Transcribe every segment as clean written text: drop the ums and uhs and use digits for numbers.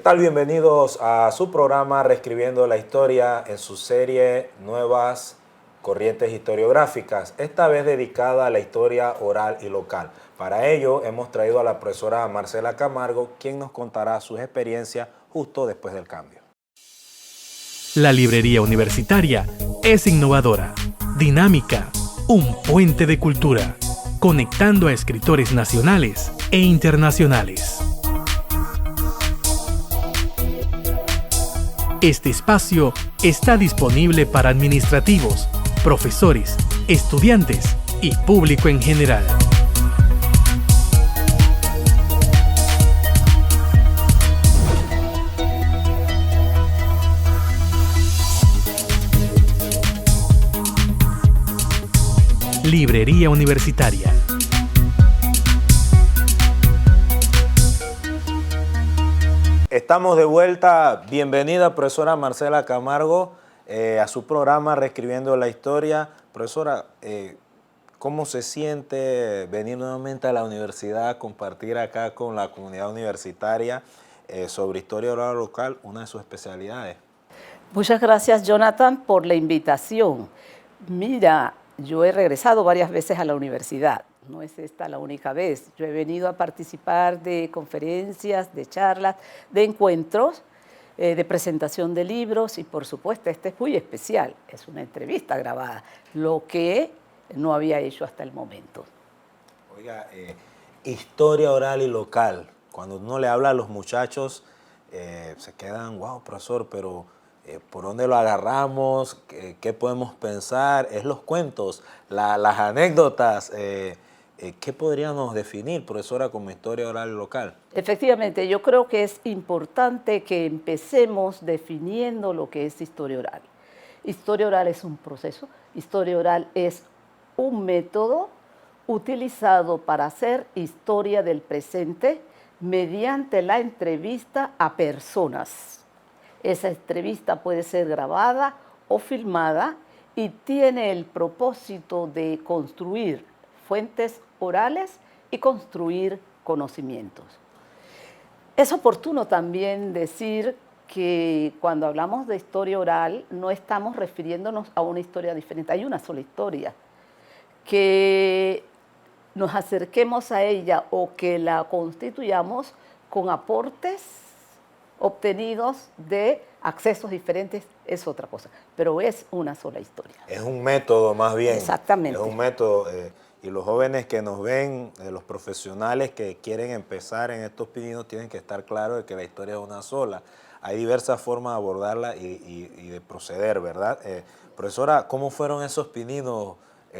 tal? Bienvenidos a su programa Reescribiendo la Historia en su serie Nuevas Corrientes Historiográficas, esta vez dedicada a la historia oral y local. Para ello hemos traído a la profesora Marcela Camargo, quien nos contará sus experiencias justo después del cambio. La librería universitaria es innovadora, dinámica, un puente de cultura, conectando a escritores nacionales e internacionales. Este espacio está disponible para administrativos, profesores, estudiantes y público en general. Librería Universitaria. Estamos de vuelta. Bienvenida, profesora Marcela Camargo, a su programa Reescribiendo la Historia. Profesora, ¿cómo se siente venir nuevamente a la universidad a compartir acá con la comunidad universitaria sobre historia oral local, una de sus especialidades? Muchas gracias, Jonathan, por la invitación. Mira, yo he regresado varias veces a la universidad. No es esta la única vez. Yo he venido a participar de conferencias, de charlas, de encuentros, de presentación de libros y, por supuesto, este es muy especial. Es una entrevista grabada, lo que no había hecho hasta el momento. Oiga, historia oral y local. Cuando uno le habla a los muchachos, se quedan, wow, profesor, pero ¿por dónde lo agarramos? ¿Qué podemos pensar? Es los cuentos, las anécdotas. ¿Qué podríamos definir, profesora, como historia oral local? Efectivamente, yo creo que es importante que empecemos definiendo lo que es historia oral. Historia oral es un proceso, historia oral es un método utilizado para hacer historia del presente mediante la entrevista a personas. Esa entrevista puede ser grabada o filmada y tiene el propósito de construir fuentes orales y construir conocimientos. Es oportuno también decir que cuando hablamos de historia oral no estamos refiriéndonos a una historia diferente, hay una sola historia. Que nos acerquemos a ella o que la constituyamos con aportes obtenidos de accesos diferentes es otra cosa, pero es una sola historia. Es un método más bien. Exactamente. Es un método. Y los jóvenes que nos ven, los profesionales que quieren empezar en estos pininos, tienen que estar claros de que la historia es una sola. Hay diversas formas de abordarla y de proceder, ¿verdad? Profesora, ¿cómo fueron esos pininos?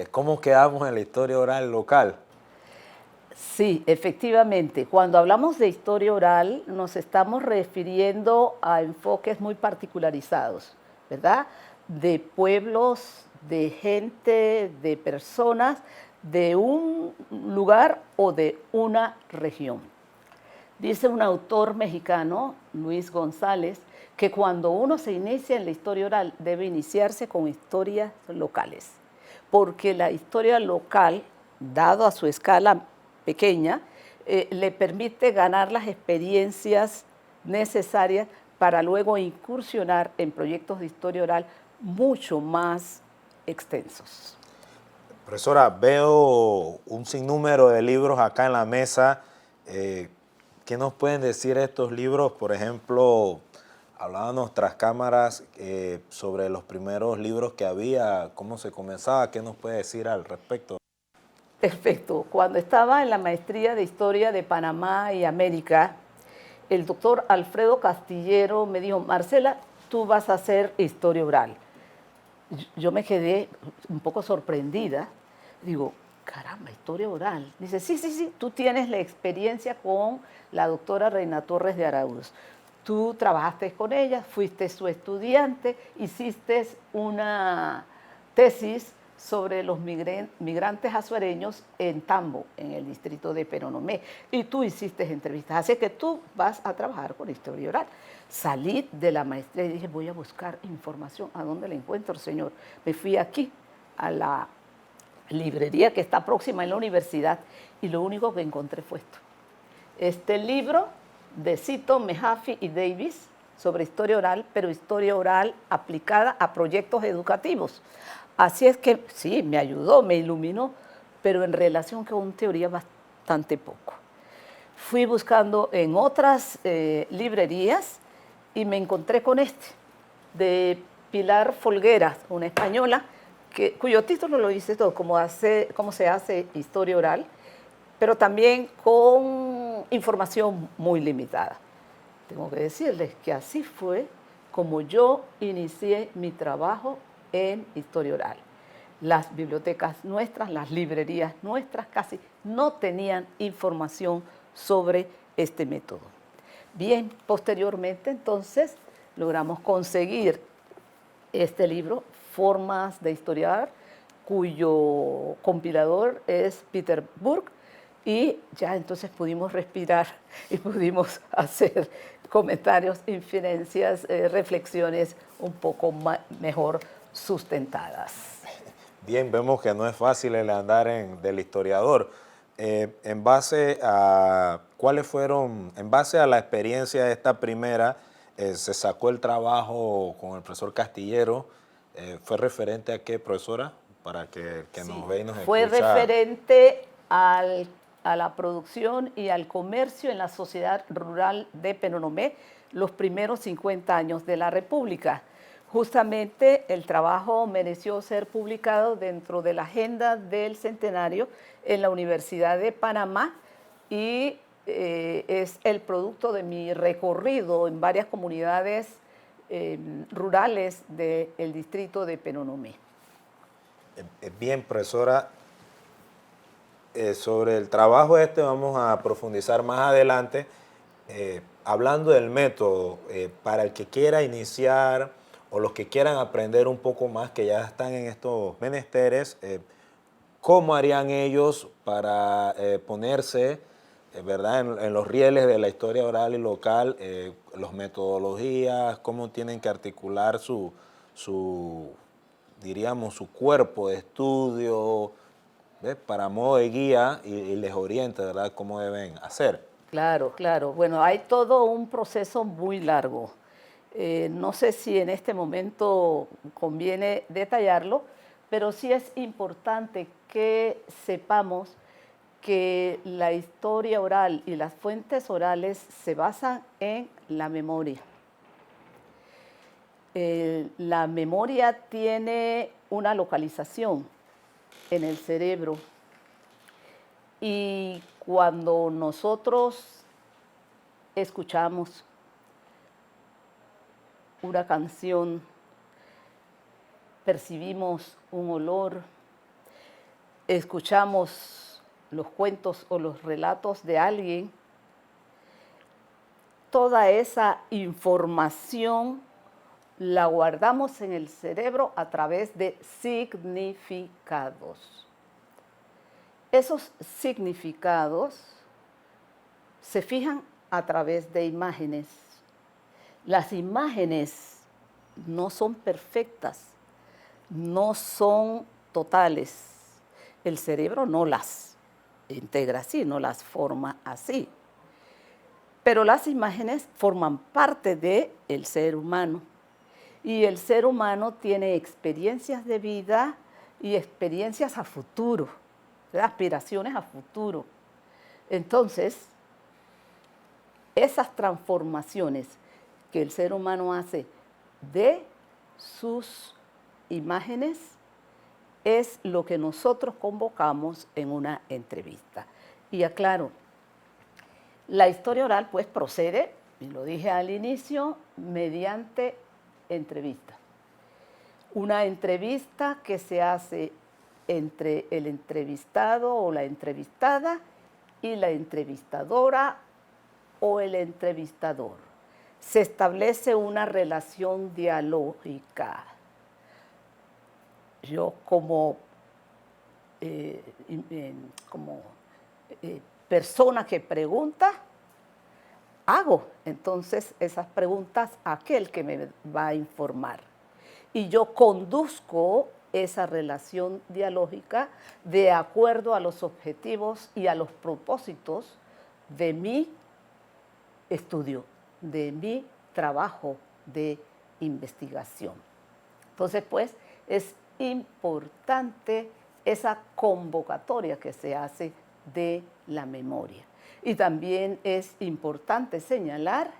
¿Cómo quedamos en la historia oral local? Sí, efectivamente. Cuando hablamos de historia oral, nos estamos refiriendo a enfoques muy particularizados, ¿verdad? De pueblos, de gente, de personas, de un lugar o de una región. Dice un autor mexicano, Luis González, que cuando uno se inicia en la historia oral debe iniciarse con historias locales, porque la historia local, dado a su escala pequeña, le permite ganar las experiencias necesarias para luego incursionar en proyectos de historia oral mucho más extensos. Profesora, veo un sinnúmero de libros acá en la mesa. ¿Qué nos pueden decir estos libros? Por ejemplo, hablábamos tras cámaras sobre los primeros libros que había, cómo se comenzaba. ¿Qué nos puede decir al respecto? Perfecto. Cuando estaba en la maestría de Historia de Panamá y América, el doctor Alfredo Castillero me dijo, Marcela, tú vas a hacer historia oral. Yo me quedé un poco sorprendida. Digo, caramba, historia oral. Dice, sí, tú tienes la experiencia con la doctora Reina Torres de Araúz. Tú trabajaste con ella, fuiste su estudiante, hiciste una tesis sobre los migrantes azuareños en Tambo, en el distrito de Peronomé, y tú hiciste entrevistas, así que tú vas a trabajar con historia oral. Salí de la maestría y dije, voy a buscar información, ¿a dónde la encuentro, señor? Me fui aquí, a la librería que está próxima en la universidad, y lo único que encontré fue esto. Este libro de Cito, Mehaffey y Davis sobre historia oral, pero historia oral aplicada a proyectos educativos. Así es que sí, me ayudó, me iluminó, pero en relación con teoría bastante poco. Fui buscando en otras librerías y me encontré con este, de Pilar Folgueras, una española, cuyo título lo dice todo, cómo se hace historia oral, pero también con información muy limitada. Tengo que decirles que así fue como yo inicié mi trabajo en historia oral. Las bibliotecas nuestras, las librerías nuestras casi no tenían información sobre este método. Bien, posteriormente entonces logramos conseguir este libro, Formas de Historiar, cuyo compilador es Peter Burke, y ya entonces pudimos respirar y pudimos hacer comentarios, inferencias, reflexiones un poco mejor sustentadas. Bien, vemos que no es fácil el andar del historiador. En base a la experiencia esta primera, se sacó el trabajo con el profesor Castillero. ¿Fue referente a qué, profesora? Para que sí, nos ve y nos fue escucha. Referente a la producción y al comercio en la sociedad rural de Penonomé los primeros 50 años de la República. Justamente el trabajo mereció ser publicado dentro de la agenda del centenario en la Universidad de Panamá y es el producto de mi recorrido en varias comunidades rurales del distrito de Penonomé. Bien, profesora, sobre el trabajo vamos a profundizar más adelante, hablando del método, para el que quiera iniciar o los que quieran aprender un poco más, que ya están en estos menesteres, ¿cómo harían ellos para ponerse, ¿verdad?, en los rieles de la historia oral y local, las metodologías, cómo tienen que articular diríamos, su cuerpo de estudio, ¿ves?, para modo de guía y les oriente, ¿verdad?, cómo deben hacer? Claro, claro. Bueno, hay todo un proceso muy largo. No sé si en este momento conviene detallarlo, pero sí es importante que sepamos que la historia oral y las fuentes orales se basan en la memoria. La memoria tiene una localización en el cerebro y cuando nosotros escuchamos una canción, percibimos un olor, escuchamos los cuentos o los relatos de alguien, toda esa información la guardamos en el cerebro a través de significados. Esos significados se fijan a través de imágenes. Las imágenes no son perfectas, no son totales. El cerebro no las integra así, no las forma así. Pero las imágenes forman parte del ser humano. Y el ser humano tiene experiencias de vida y experiencias a futuro, aspiraciones a futuro. Entonces, esas transformaciones que el ser humano hace de sus imágenes es lo que nosotros convocamos en una entrevista. Y aclaro, la historia oral pues procede, y lo dije al inicio, mediante entrevista. Una entrevista que se hace entre el entrevistado o la entrevistada y la entrevistadora o el entrevistador. Se establece una relación dialógica. Yo como persona que pregunta, hago entonces esas preguntas a aquel que me va a informar. Y yo conduzco esa relación dialógica de acuerdo a los objetivos y a los propósitos de mi estudio, de mi trabajo de investigación. Entonces, pues, es importante esa convocatoria que se hace de la memoria. Y también es importante señalar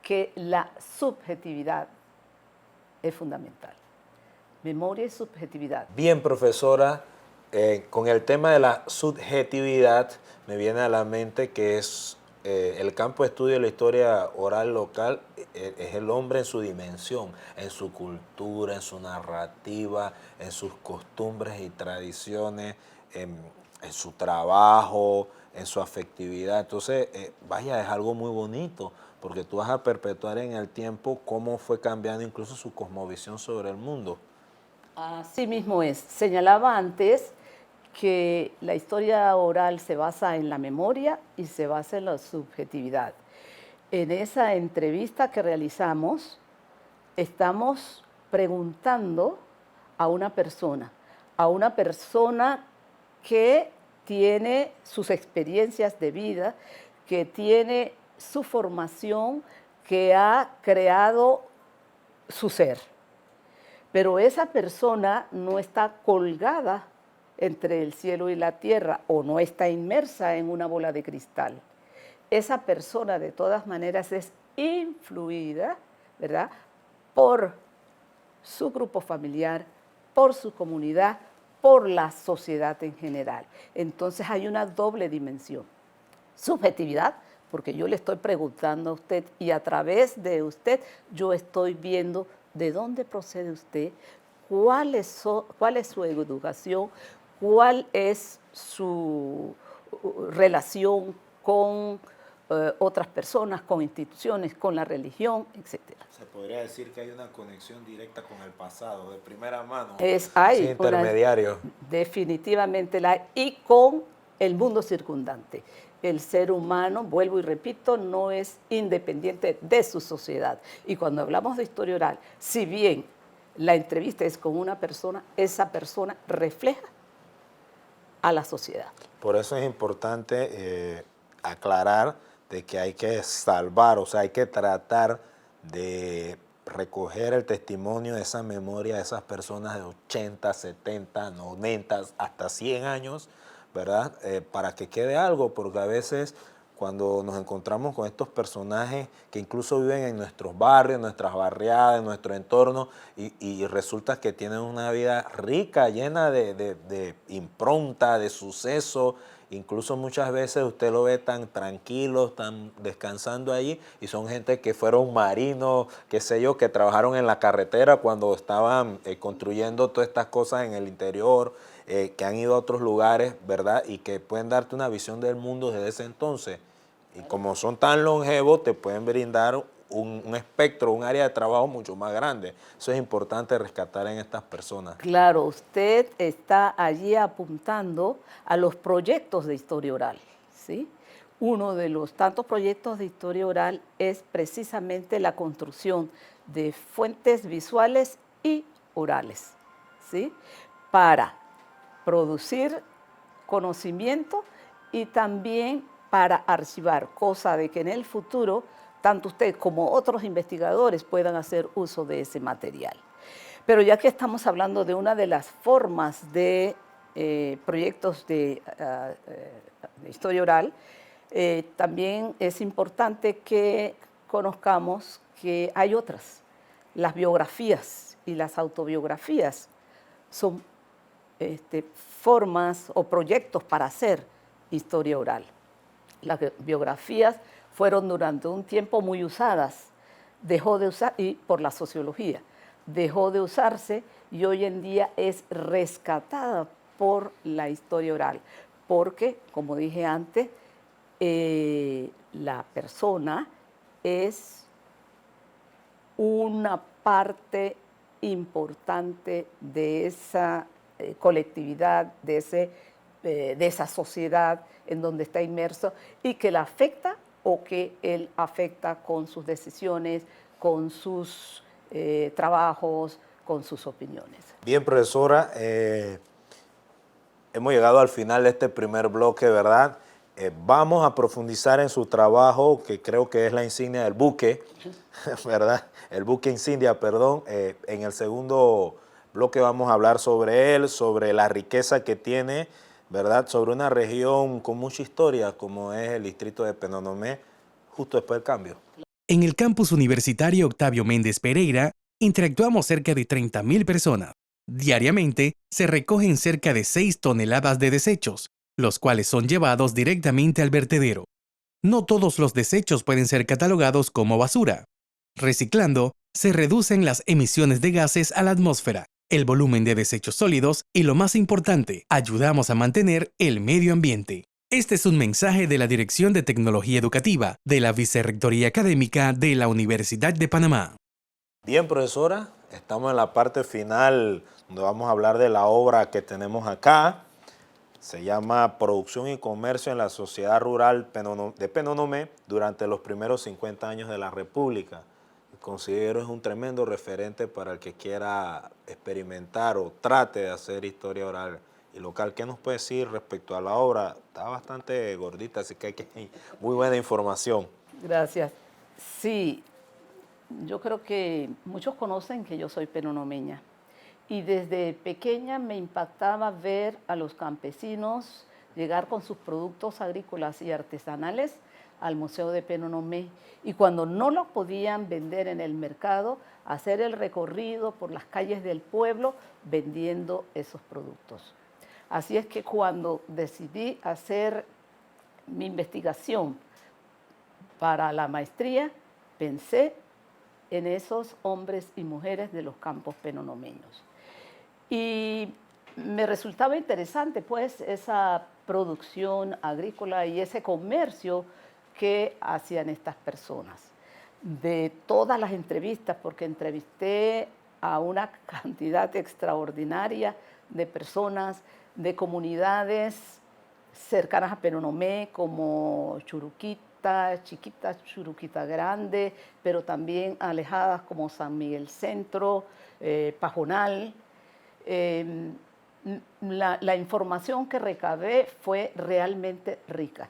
que la subjetividad es fundamental. Memoria y subjetividad. Bien, profesora, con el tema de la subjetividad me viene a la mente que es el campo de estudio de la historia oral local, es el hombre en su dimensión, en su cultura, en su narrativa, en sus costumbres y tradiciones, en su trabajo, en su afectividad. Entonces, vaya, es algo muy bonito, porque tú vas a perpetuar en el tiempo cómo fue cambiando incluso su cosmovisión sobre el mundo. Así mismo es. Señalaba antes que la historia oral se basa en la memoria y se basa en la subjetividad. En esa entrevista que realizamos, estamos preguntando a una persona que tiene sus experiencias de vida, que tiene su formación, que ha creado su ser. Pero esa persona no está colgada entre el cielo y la tierra o no está inmersa en una bola de cristal. Esa persona de todas maneras es influida, ¿verdad?, por su grupo familiar, por su comunidad, por la sociedad en general. Entonces hay una doble dimensión. Subjetividad, porque yo le estoy preguntando a usted y a través de usted yo estoy viendo de dónde procede usted, cuál es su educación, cuál es su relación con otras personas, con instituciones, con la religión, etc. Se podría decir que hay una conexión directa con el pasado, de primera mano, Hay sin intermediario. Definitivamente la hay, y con el mundo circundante. El ser humano, vuelvo y repito, no es independiente de su sociedad. Y cuando hablamos de historia oral, si bien la entrevista es con una persona, esa persona refleja a la sociedad. Por eso es importante aclarar de que hay que salvar, o sea, hay que tratar de recoger el testimonio de esa memoria de esas personas de 80, 70, 90, hasta 100 años, ¿verdad? Para que quede algo, porque a veces cuando nos encontramos con estos personajes que incluso viven en nuestros barrios, en nuestras barriadas, en nuestro entorno, y resulta que tienen una vida rica, llena de impronta, de suceso. Incluso muchas veces usted lo ve tan tranquilos, tan descansando allí, y son gente que fueron marinos, qué sé yo, que trabajaron en la carretera cuando estaban construyendo todas estas cosas en el interior, que han ido a otros lugares, ¿verdad? Y que pueden darte una visión del mundo desde ese entonces. Y como son tan longevos, te pueden brindar un espectro, un área de trabajo mucho más grande. Eso es importante rescatar en estas personas. Claro, usted está allí apuntando a los proyectos de historia oral, ¿sí? Uno de los tantos proyectos de historia oral es precisamente la construcción de fuentes visuales y orales, ¿sí?, para producir conocimiento y también para archivar, cosa de que en el futuro tanto usted como otros investigadores puedan hacer uso de ese material. Pero ya que estamos hablando de una de las formas de proyectos de historia oral, también es importante que conozcamos que hay otras. Las biografías y las autobiografías son formas o proyectos para hacer historia oral. Las biografías fueron durante un tiempo muy usadas, dejó de usar, y por la sociología, dejó de usarse y hoy en día es rescatada por la historia oral, porque, como dije antes, la persona es una parte importante de esa colectividad, de esa sociedad en donde está inmerso y que la afecta o que él afecta con sus decisiones, con sus trabajos, con sus opiniones. Bien, profesora, hemos llegado al final de este primer bloque, ¿verdad? Vamos a profundizar en su trabajo, que creo que es la insignia del buque, ¿verdad? El buque insignia, perdón. En el segundo bloque vamos a hablar sobre él, sobre la riqueza que tiene, ¿verdad? Sobre una región con mucha historia, como es el distrito de Penonomé, justo después del cambio. En el campus universitario Octavio Méndez Pereira, interactuamos cerca de 30.000 personas. Diariamente, se recogen cerca de 6 toneladas de desechos, los cuales son llevados directamente al vertedero. No todos los desechos pueden ser catalogados como basura. Reciclando, se reducen las emisiones de gases a la atmósfera, el volumen de desechos sólidos y, lo más importante, ayudamos a mantener el medio ambiente. Este es un mensaje de la Dirección de Tecnología Educativa de la Vicerrectoría Académica de la Universidad de Panamá. Bien, profesora, estamos en la parte final donde vamos a hablar de la obra que tenemos acá. Se llama Producción y Comercio en la Sociedad Rural de Penonomé durante los primeros 50 años de la República. Considero es un tremendo referente para el que quiera experimentar o trate de hacer historia oral y local. ¿Qué nos puede decir respecto a la obra? Está bastante gordita, así que hay muy buena información. Gracias. Sí, yo creo que muchos conocen que yo soy penonomeña. Y desde pequeña me impactaba ver a los campesinos llegar con sus productos agrícolas y artesanales al Museo de Penonomé. Y cuando no los podían vender en el mercado, hacer el recorrido por las calles del pueblo vendiendo esos productos. Así es que cuando decidí hacer mi investigación para la maestría, pensé en esos hombres y mujeres de los campos penonomeños. Y me resultaba interesante, pues, esa producción agrícola y ese comercio que hacían estas personas. De todas las entrevistas, porque entrevisté a una cantidad extraordinaria de personas, de comunidades cercanas a Penonomé, como Churuquita, Chiquita, Churuquita Grande, pero también alejadas como San Miguel Centro, Pajonal. La información que recabé fue realmente rica.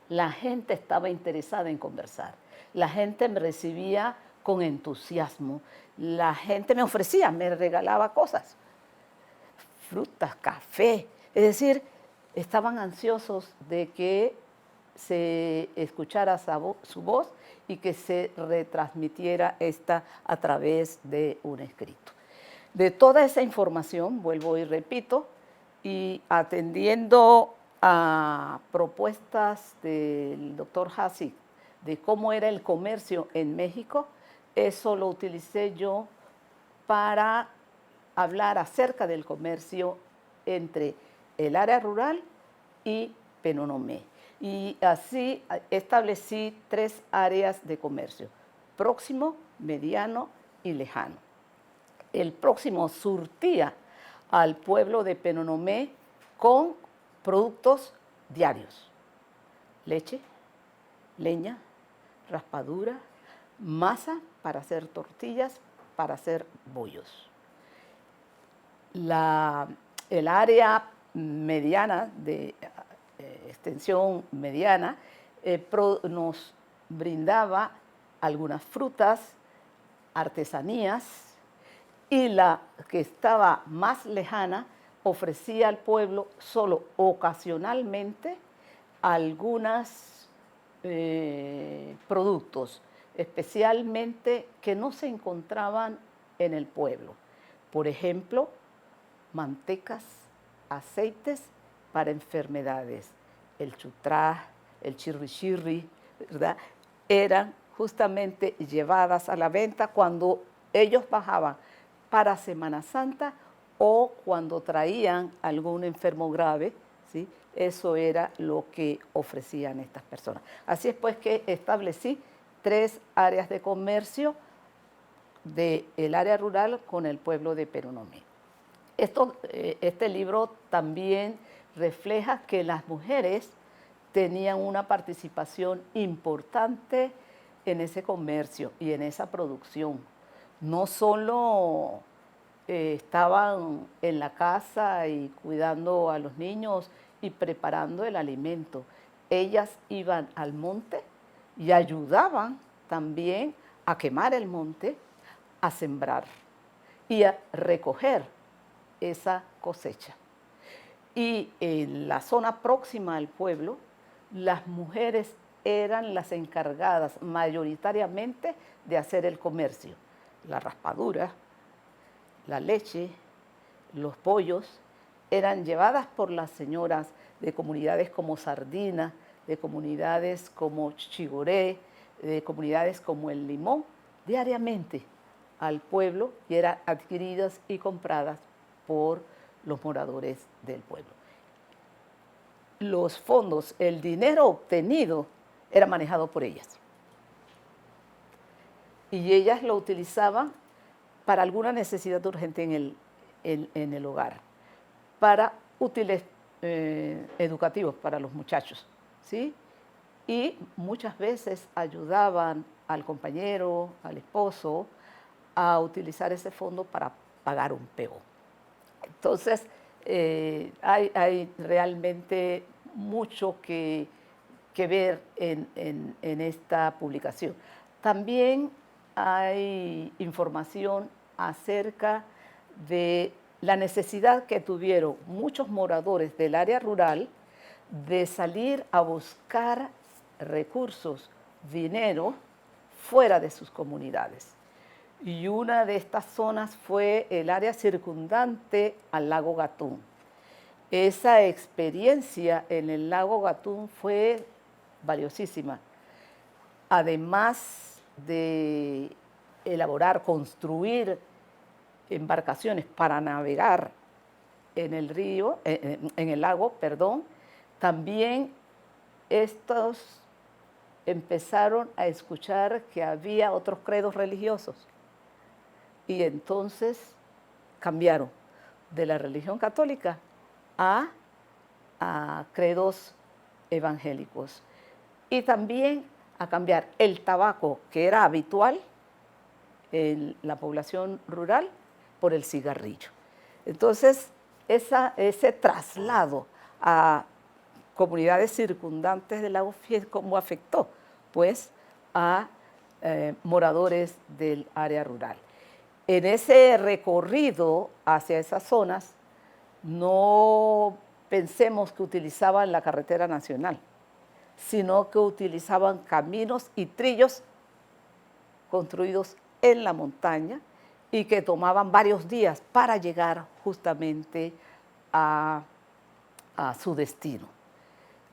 La gente estaba interesada en conversar. La gente me recibía con entusiasmo. La gente me ofrecía, me regalaba cosas, frutas, café. Es decir, estaban ansiosos de que se escuchara su voz y que se retransmitiera esta a través de un escrito. De toda esa información, vuelvo y repito, y atendiendo a propuestas del doctor Hassig de cómo era el comercio en México, eso lo utilicé yo para hablar acerca del comercio entre el área rural y Penonomé. Y así establecí 3 áreas de comercio: próximo, mediano y lejano. El próximo surtía al pueblo de Penonomé con productos diarios: leche, leña, raspadura, masa para hacer tortillas, para hacer bollos. El área mediana, de extensión mediana, nos brindaba algunas frutas, artesanías, y la que estaba más lejana ofrecía al pueblo solo ocasionalmente algunos productos, especialmente que no se encontraban en el pueblo. Por ejemplo, mantecas, aceites para enfermedades. El chutrá, el chirri, ¿verdad?, eran justamente llevadas a la venta cuando ellos bajaban para Semana Santa o cuando traían algún enfermo grave, ¿sí? Eso era lo que ofrecían estas personas. Así es pues que establecí 3 áreas de comercio del área rural con el pueblo de Penonomé. Este libro también refleja que las mujeres tenían una participación importante en ese comercio y en esa producción. No solo estaban en la casa y cuidando a los niños y preparando el alimento. ellas iban al monte y ayudaban también a quemar el monte, a sembrar y a recoger esa cosecha. Y en la zona próxima al pueblo, las mujeres eran las encargadas mayoritariamente de hacer el comercio. La raspadura, la leche, los pollos eran llevadas por las señoras de comunidades como Sardina, de comunidades como Chigoré, de comunidades como El Limón, diariamente al pueblo y eran adquiridas y compradas por los moradores del pueblo. Los fondos, el dinero obtenido era manejado por ellas. Y ellas lo utilizaban para alguna necesidad urgente en el hogar, para útiles educativos para los muchachos, ¿sí? Y muchas veces ayudaban al compañero, al esposo, a utilizar ese fondo para pagar un pego. Entonces, hay realmente mucho que ver en esta publicación. También hay información acerca de la necesidad que tuvieron muchos moradores del área rural de salir a buscar recursos, dinero, fuera de sus comunidades. Y una de estas zonas fue el área circundante al lago Gatún. Esa experiencia en el lago Gatún fue valiosísima. Además de elaborar, construir embarcaciones para navegar en el río, en el lago, perdón, también estos empezaron a escuchar que había otros credos religiosos y entonces cambiaron de la religión católica a credos evangélicos y también a cambiar el tabaco que era habitual en la población rural por el cigarrillo. Entonces, ese traslado a comunidades circundantes del lago Fies, ¿cómo afectó? Pues a moradores del área rural. En ese recorrido hacia esas zonas, no pensemos que utilizaban la carretera nacional, sino que utilizaban caminos y trillos construidos en la montaña y que tomaban varios días para llegar justamente a su destino.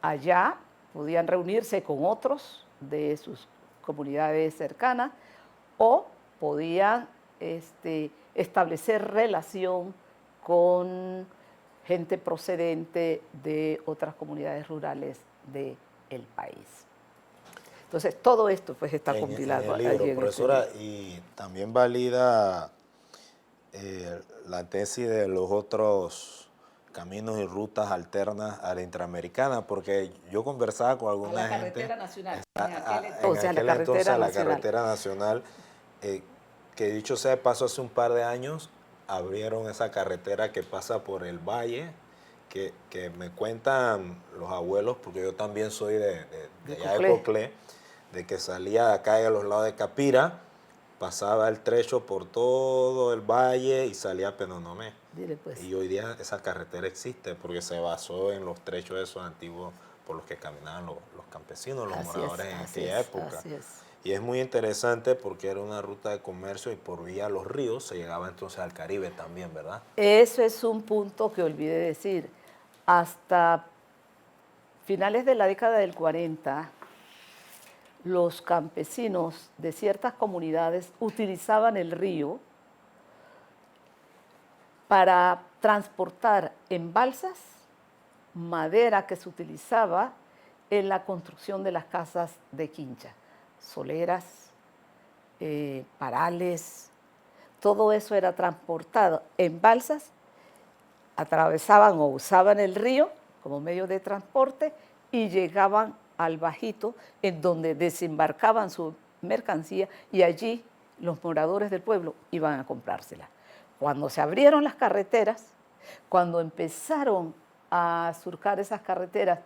Allá podían reunirse con otros de sus comunidades cercanas o podían establecer relación con gente procedente de otras comunidades rurales del país. Entonces, todo esto pues está compilado. En el libro, profesora, y también valida la tesis de los otros caminos y rutas alternas a la interamericana, porque yo conversaba con alguna gente... A la carretera nacional. A la carretera nacional, que dicho sea de paso, hace un par de años abrieron esa carretera que pasa por el valle, que me cuentan los abuelos, porque yo también soy de allá de Coclé, de que salía de acá y a los lados de Capira, pasaba el trecho por todo el valle y salía a Penonomé. Pues. Y hoy día esa carretera existe porque se basó en los trechos esos antiguos por los que caminaban los campesinos, los moradores en aquella época. Así es. Y es muy interesante porque era una ruta de comercio y por vía los ríos se llegaba entonces al Caribe también, ¿verdad? Eso es un punto que olvidé decir. Hasta finales de la década del 40, los campesinos de ciertas comunidades utilizaban el río para transportar en balsas madera que se utilizaba en la construcción de las casas de quincha, soleras, parales, todo eso era transportado en balsas, atravesaban o usaban el río como medio de transporte y llegaban al bajito en donde desembarcaban su mercancía y allí los moradores del pueblo iban a comprársela. Cuando se abrieron las carreteras, cuando empezaron a surcar esas carreteras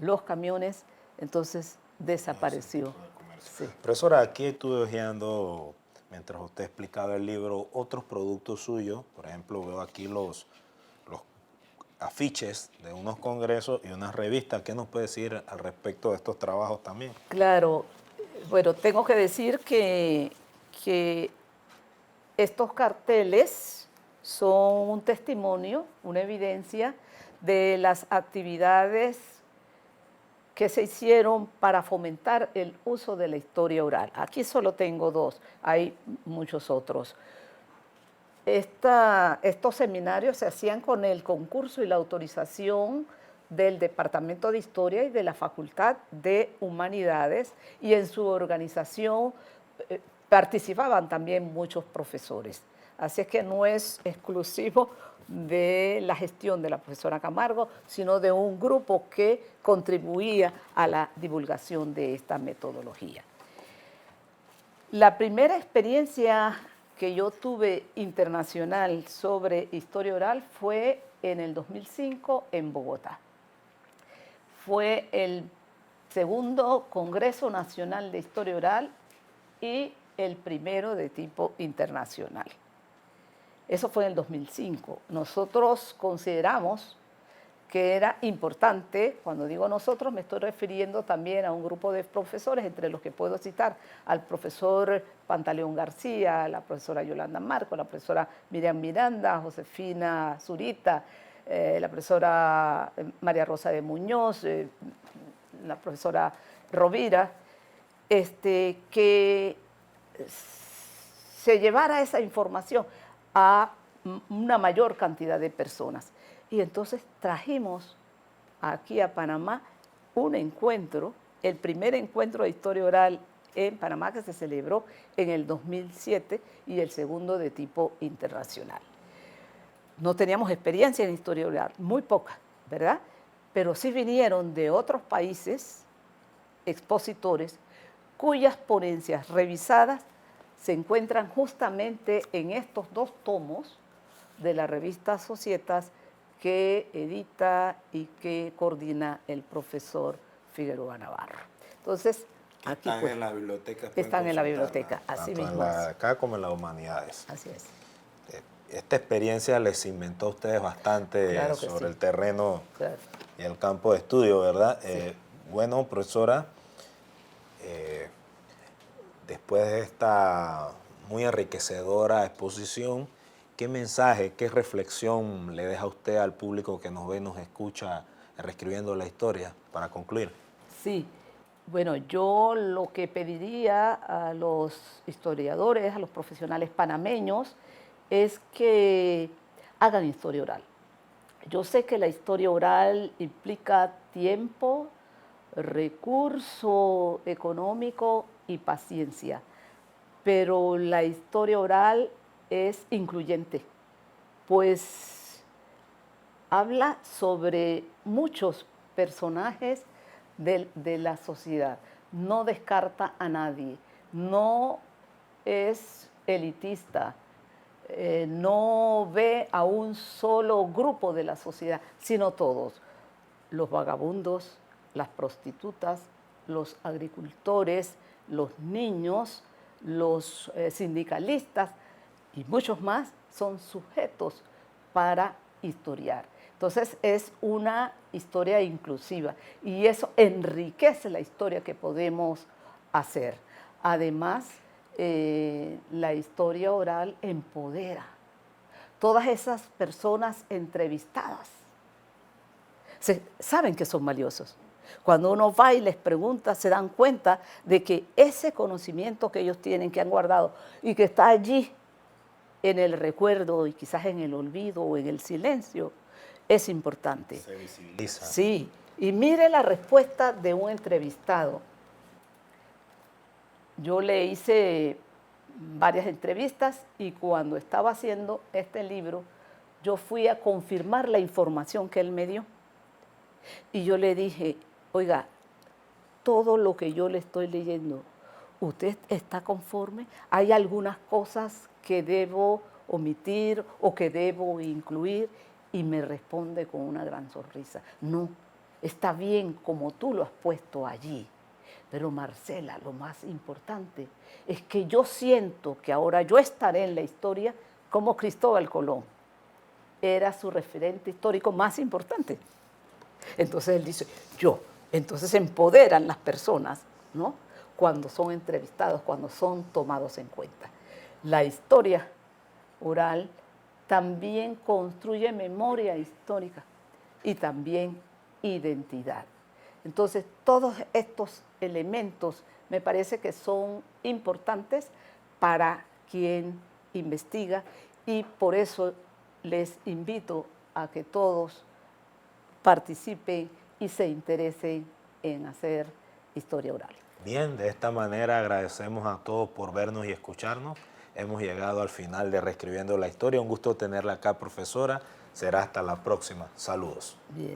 los camiones, entonces desapareció. Sí. Profesora, aquí estuve hojeando, mientras usted explicaba el libro, otros productos suyos. Por ejemplo, veo aquí los afiches de unos congresos y unas revistas. ¿Qué nos puede decir al respecto de estos trabajos también? Claro, bueno, tengo que decir que estos carteles son un testimonio, una evidencia de las actividades que se hicieron para fomentar el uso de la historia oral. Aquí solo tengo dos, hay muchos otros. Estos seminarios se hacían con el concurso y la autorización del Departamento de Historia y de la Facultad de Humanidades, y en su organización participaban también muchos profesores. Así es que no es exclusivo de la gestión de la profesora Camargo, sino de un grupo que contribuía a la divulgación de esta metodología. La primera experiencia que yo tuve internacional sobre historia oral fue en el 2005 en Bogotá. Fue el segundo Congreso Nacional de Historia Oral y el primero de tipo internacional. Eso fue en el 2005. Nosotros consideramos que era importante, cuando digo nosotros me estoy refiriendo también a un grupo de profesores, entre los que puedo citar al profesor Pantaleón García, la profesora Yolanda Marco, la profesora Miriam Miranda, Josefina Zurita, la profesora María Rosa de Muñoz, la profesora Rovira, que se llevara esa información a una mayor cantidad de personas. Y entonces trajimos aquí a Panamá un encuentro, el primer encuentro de historia oral en Panamá que se celebró en el 2007 y el segundo de tipo internacional. No teníamos experiencia en historia oral, muy poca, ¿verdad? Pero sí vinieron de otros países expositores cuyas ponencias revisadas se encuentran justamente en estos dos tomos de la revista Societas que edita y que coordina el profesor Figueroa Navarro. Entonces, aquí están en la biblioteca. Están en la biblioteca, así tanto mismo. Acá como en las humanidades. Así es. Esta experiencia les cimentó a ustedes bastante Claro que sobre sí. el terreno Claro. y el campo de estudio, ¿verdad? Sí. Bueno, profesora, después de esta muy enriquecedora exposición, ¿qué mensaje, qué reflexión le deja usted al público que nos ve y nos escucha reescribiendo la historia para concluir? Sí, bueno, yo lo que pediría a los historiadores, a los profesionales panameños, es que hagan historia oral. Yo sé que la historia oral implica tiempo, recurso económico y paciencia, pero la historia oral es incluyente, pues habla sobre muchos personajes de la sociedad, no descarta a nadie, no es elitista, no ve a un solo grupo de la sociedad, sino todos, los vagabundos, las prostitutas, los agricultores, los niños, los sindicalistas y muchos más son sujetos para historiar. Entonces es una historia inclusiva y eso enriquece la historia que podemos hacer. Además, la historia oral empodera. Todas esas personas entrevistadas saben que son valiosos. Cuando uno va y les pregunta, se dan cuenta de que ese conocimiento que ellos tienen, que han guardado y que está allí en el recuerdo y quizás en el olvido o en el silencio, es importante. Se visibiliza. Sí, y mire la respuesta de un entrevistado. Yo le hice varias entrevistas y cuando estaba haciendo este libro, yo fui a confirmar la información que él me dio. Y yo le dije, oiga, todo lo que yo le estoy leyendo, ¿usted está conforme? ¿Hay algunas cosas que debo omitir o que debo incluir? Y me responde con una gran sonrisa, no, está bien como tú lo has puesto allí. Pero Marcela, lo más importante es que yo siento que ahora yo estaré en la historia como Cristóbal Colón. Era su referente histórico más importante. Entonces él dice, yo. Entonces se empoderan las personas, ¿no? Cuando son entrevistados, cuando son tomados en cuenta. La historia oral también construye memoria histórica y también identidad. Entonces, todos estos elementos me parece que son importantes para quien investiga y por eso les invito a que todos participen y se interesen en hacer historia oral. Bien, de esta manera agradecemos a todos por vernos y escucharnos. Hemos llegado al final de Reescribiendo la Historia. Un gusto tenerla acá, profesora. Será hasta la próxima. Saludos. Bien.